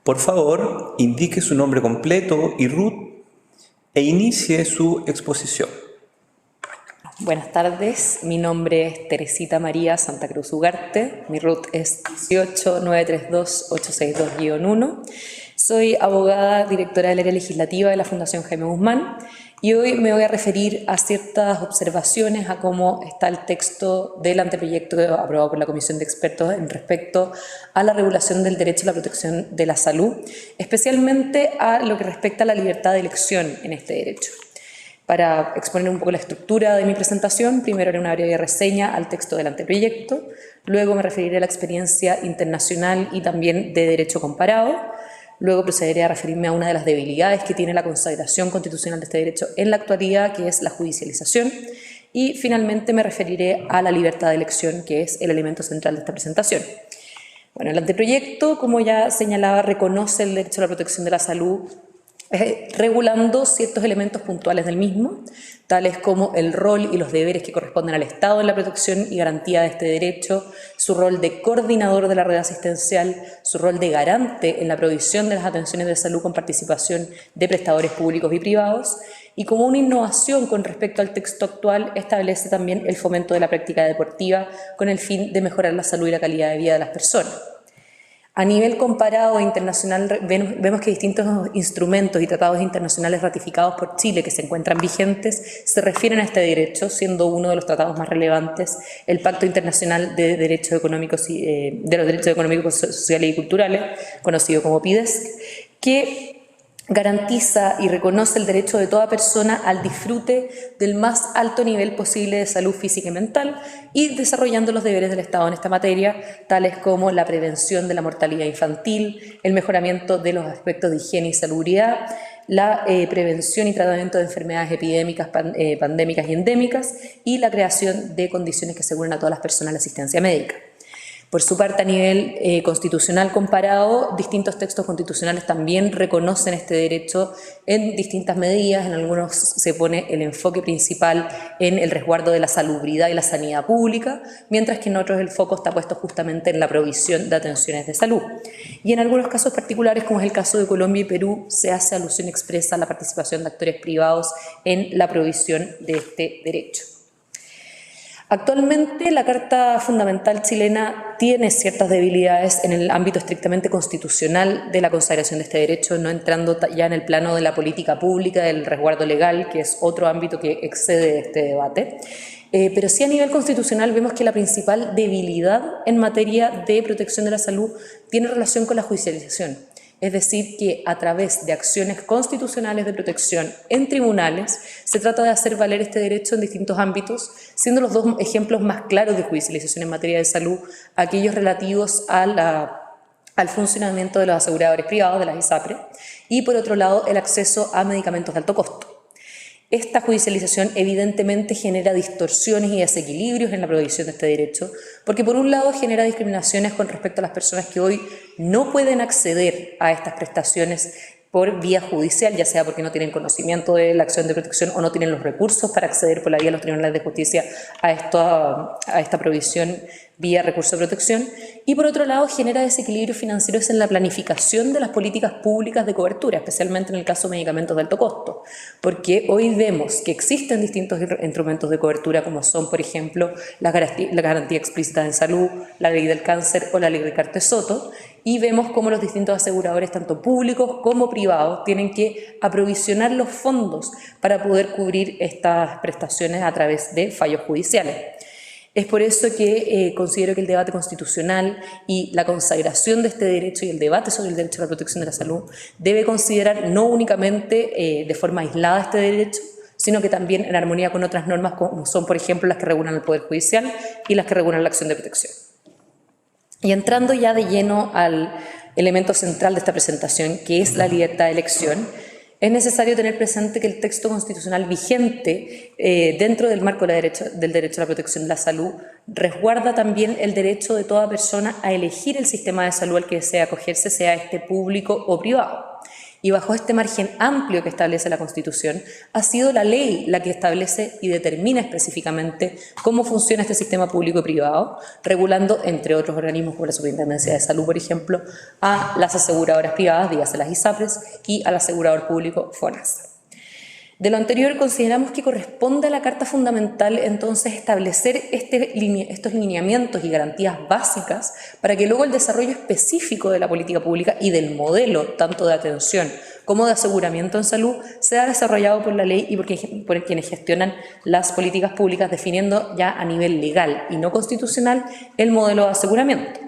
Por favor, indique su nombre completo y RUT e inicie su exposición. Buenas tardes, mi nombre es Teresita María Santa Cruz Ugarte, mi RUT es 18932-862-1. Soy abogada directora del área legislativa de la Fundación Jaime Guzmán y hoy me voy a referir a ciertas observaciones a cómo está el texto del anteproyecto aprobado por la Comisión de Expertos en respecto a la regulación del derecho a la protección de la salud, especialmente a lo que respecta a la libertad de elección en este derecho. Para exponer un poco la estructura de mi presentación, primero haré una breve reseña al texto del anteproyecto, luego me referiré a la experiencia internacional y también de derecho comparado, luego procederé a referirme a una de las debilidades que tiene la consagración constitucional de este derecho en la actualidad, que es la judicialización, y finalmente me referiré a la libertad de elección, que es el elemento central de esta presentación. Bueno, el anteproyecto, como ya señalaba, reconoce el derecho a la protección de la salud regulando ciertos elementos puntuales del mismo, tales como el rol y los deberes que corresponden al Estado en la protección y garantía de este derecho, su rol de coordinador de la red asistencial, su rol de garante en la provisión de las atenciones de salud con participación de prestadores públicos y privados, y como una innovación con respecto al texto actual, establece también el fomento de la práctica deportiva con el fin de mejorar la salud y la calidad de vida de las personas. A nivel comparado e internacional vemos que distintos instrumentos y tratados internacionales ratificados por Chile que se encuentran vigentes se refieren a este derecho, siendo uno de los tratados más relevantes el Pacto Internacional de Derechos Económicos Sociales y Culturales, conocido como PIDESC, que garantiza y reconoce el derecho de toda persona al disfrute del más alto nivel posible de salud física y mental y desarrollando los deberes del Estado en esta materia, tales como la prevención de la mortalidad infantil, el mejoramiento de los aspectos de higiene y salubridad, la prevención y tratamiento de enfermedades epidémicas, pandémicas y endémicas y la creación de condiciones que aseguren a todas las personas la asistencia médica. Por su parte, a nivel constitucional comparado, distintos textos constitucionales también reconocen este derecho en distintas medidas. En algunos se pone el enfoque principal en el resguardo de la salubridad y la sanidad pública, mientras que en otros el foco está puesto justamente en la provisión de atenciones de salud. Y en algunos casos particulares, como es el caso de Colombia y Perú, se hace alusión expresa a la participación de actores privados en la provisión de este derecho. Actualmente la Carta Fundamental chilena tiene ciertas debilidades en el ámbito estrictamente constitucional de la consagración de este derecho, no entrando ya en el plano de la política pública, del resguardo legal, que es otro ámbito que excede este debate. Pero sí a nivel constitucional vemos que la principal debilidad en materia de protección de la salud tiene relación con la judicialización. Es decir, que a través de acciones constitucionales de protección en tribunales se trata de hacer valer este derecho en distintos ámbitos, siendo los dos ejemplos más claros de judicialización en materia de salud aquellos relativos al funcionamiento de los aseguradores privados, de las ISAPRE, y por otro lado el acceso a medicamentos de alto costo. Esta judicialización evidentemente genera distorsiones y desequilibrios en la provisión de este derecho, porque por un lado genera discriminaciones con respecto a las personas que hoy no pueden acceder a estas prestaciones por vía judicial, ya sea porque no tienen conocimiento de la acción de protección o no tienen los recursos para acceder por la vía de los tribunales de justicia a esta provisión vía recurso de protección, y por otro lado genera desequilibrios financieros en la planificación de las políticas públicas de cobertura, especialmente en el caso de medicamentos de alto costo, porque hoy vemos que existen distintos instrumentos de cobertura como son, por ejemplo, la garantía explícita en salud, la ley del cáncer o la ley de Cartes-Soto, y vemos cómo los distintos aseguradores, tanto públicos como privados, tienen que aprovisionar los fondos para poder cubrir estas prestaciones a través de fallos judiciales. Es por eso que considero que el debate constitucional y la consagración de este derecho y el debate sobre el derecho a la protección de la salud debe considerar no únicamente de forma aislada este derecho, sino que también en armonía con otras normas como son, por ejemplo, las que regulan el Poder Judicial y las que regulan la acción de protección. Y entrando ya de lleno al elemento central de esta presentación, que es la libertad de elección, es necesario tener presente que el texto constitucional vigente dentro del marco del derecho a la protección de la salud resguarda también el derecho de toda persona a elegir el sistema de salud al que desea acogerse, sea este público o privado. Y bajo este margen amplio que establece la Constitución, ha sido la ley la que establece y determina específicamente cómo funciona este sistema público y privado, regulando, entre otros organismos como la Superintendencia de Salud, por ejemplo, a las aseguradoras privadas, dígase las ISAPRES, y al asegurador público FONASA. De lo anterior, consideramos que corresponde a la Carta Fundamental entonces establecer estos lineamientos y garantías básicas para que luego el desarrollo específico de la política pública y del modelo tanto de atención como de aseguramiento en salud sea desarrollado por la ley y por quienes gestionan las políticas públicas, definiendo ya a nivel legal y no constitucional el modelo de aseguramiento.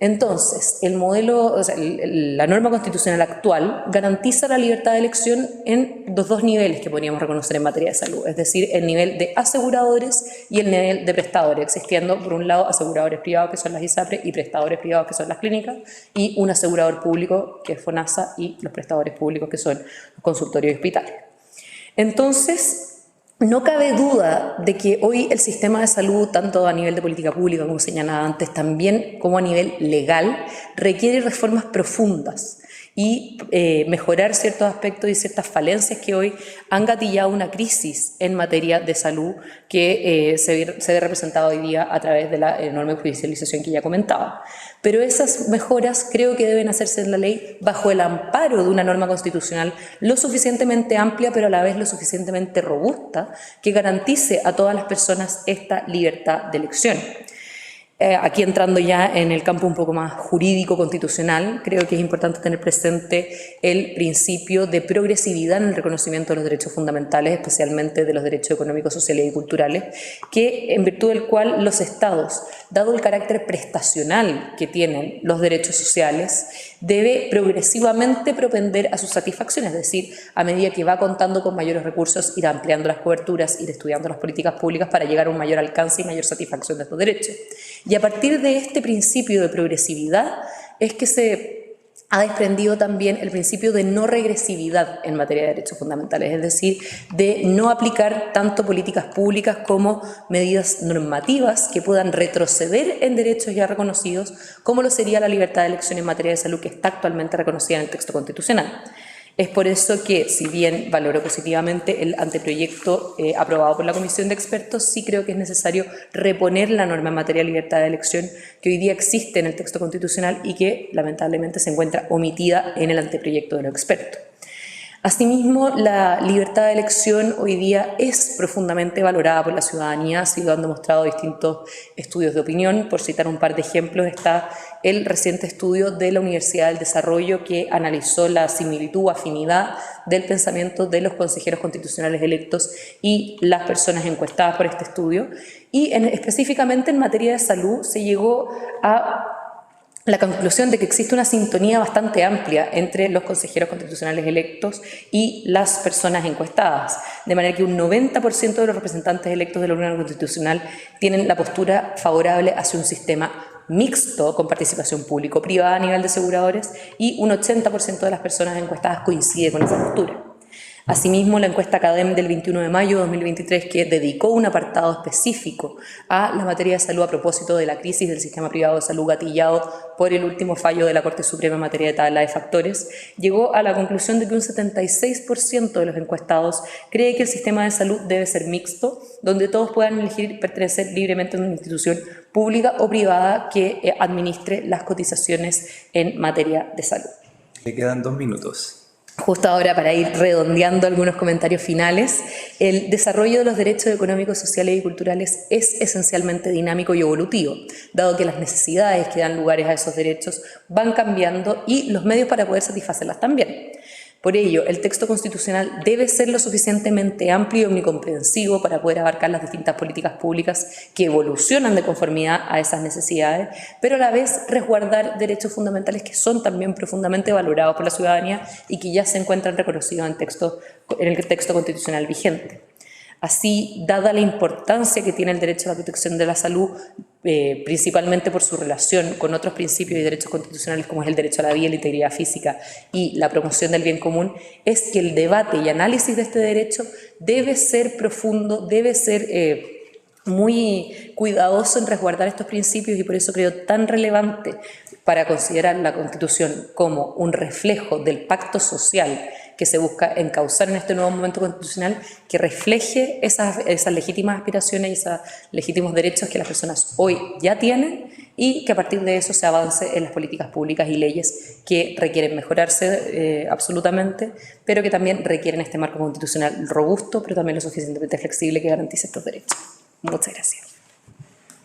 Entonces, la norma constitucional actual garantiza la libertad de elección en los dos niveles que podríamos reconocer en materia de salud, es decir, el nivel de aseguradores y el nivel de prestadores, existiendo por un lado aseguradores privados que son las ISAPRE y prestadores privados que son las clínicas, y un asegurador público que es FONASA y los prestadores públicos que son los consultorios y hospitales. Entonces, no cabe duda de que hoy el sistema de salud, tanto a nivel de política pública, como señalaba antes, también como a nivel legal, requiere reformas profundas y mejorar ciertos aspectos y ciertas falencias que hoy han gatillado una crisis en materia de salud que se ve representada hoy día a través de la enorme judicialización que ya comentaba. Pero esas mejoras creo que deben hacerse en la ley bajo el amparo de una norma constitucional lo suficientemente amplia, pero a la vez lo suficientemente robusta, que garantice a todas las personas esta libertad de elección. Aquí entrando ya en el campo un poco más jurídico constitucional, creo que es importante tener presente el principio de progresividad en el reconocimiento de los derechos fundamentales, especialmente de los derechos económicos, sociales y culturales, que en virtud del cual los estados, dado el carácter prestacional que tienen los derechos sociales, debe progresivamente propender a su satisfacción, es decir, a medida que va contando con mayores recursos, ir ampliando las coberturas, ir estudiando las políticas públicas para llegar a un mayor alcance y mayor satisfacción de estos derechos. Y a partir de este principio de progresividad es que se ha desprendido también el principio de no regresividad en materia de derechos fundamentales, es decir, de no aplicar tanto políticas públicas como medidas normativas que puedan retroceder en derechos ya reconocidos, como lo sería la libertad de elección en materia de salud que está actualmente reconocida en el texto constitucional. Es por eso que, si bien valoro positivamente el anteproyecto aprobado por la Comisión de Expertos, sí creo que es necesario reponer la norma en materia de libertad de elección que hoy día existe en el texto constitucional y que lamentablemente se encuentra omitida en el anteproyecto de los expertos. Asimismo, la libertad de elección hoy día es profundamente valorada por la ciudadanía, así lo han demostrado distintos estudios de opinión. Por citar un par de ejemplos, está el reciente estudio de la Universidad del Desarrollo que analizó la similitud o afinidad del pensamiento de los consejeros constitucionales electos y las personas encuestadas por este estudio. Y específicamente en materia de salud se llegó a la conclusión de que existe una sintonía bastante amplia entre los consejeros constitucionales electos y las personas encuestadas, de manera que un 90% de los representantes electos del órgano constitucional tienen la postura favorable hacia un sistema mixto con participación público-privada a nivel de aseguradores y un 80% de las personas encuestadas coincide con esa postura. Asimismo, la encuesta CADEM del 21 de mayo de 2023, que dedicó un apartado específico a la materia de salud a propósito de la crisis del sistema privado de salud gatillado por el último fallo de la Corte Suprema en materia de tabla de factores, llegó a la conclusión de que un 76% de los encuestados cree que el sistema de salud debe ser mixto, donde todos puedan elegir pertenecer libremente a una institución pública o privada que administre las cotizaciones en materia de salud. Le quedan 2 minutos. Justo ahora, para ir redondeando algunos comentarios finales, el desarrollo de los derechos económicos, sociales y culturales es esencialmente dinámico y evolutivo, dado que las necesidades que dan lugares a esos derechos van cambiando y los medios para poder satisfacerlas también. Por ello, el texto constitucional debe ser lo suficientemente amplio y omnicomprensivo para poder abarcar las distintas políticas públicas que evolucionan de conformidad a esas necesidades, pero a la vez resguardar derechos fundamentales que son también profundamente valorados por la ciudadanía y que ya se encuentran reconocidos en el texto constitucional vigente. Así, dada la importancia que tiene el derecho a la protección de la salud, principalmente por su relación con otros principios y derechos constitucionales como es el derecho a la vida, la integridad física y la promoción del bien común, es que el debate y análisis de este derecho debe ser profundo, debe ser muy cuidadoso en resguardar estos principios y por eso creo tan relevante para considerar la Constitución como un reflejo del pacto social que se busca encauzar en este nuevo momento constitucional, que refleje esas legítimas aspiraciones y esos legítimos derechos que las personas hoy ya tienen y que a partir de eso se avance en las políticas públicas y leyes que requieren mejorarse absolutamente, pero que también requieren este marco constitucional robusto, pero también lo suficientemente flexible que garantice estos derechos. Muchas gracias.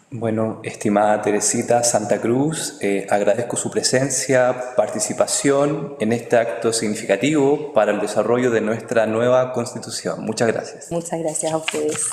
Bueno, estimada Teresita Santa Cruz, agradezco su presencia, participación en este acto significativo para el desarrollo de nuestra nueva Constitución. Muchas gracias. Muchas gracias a ustedes.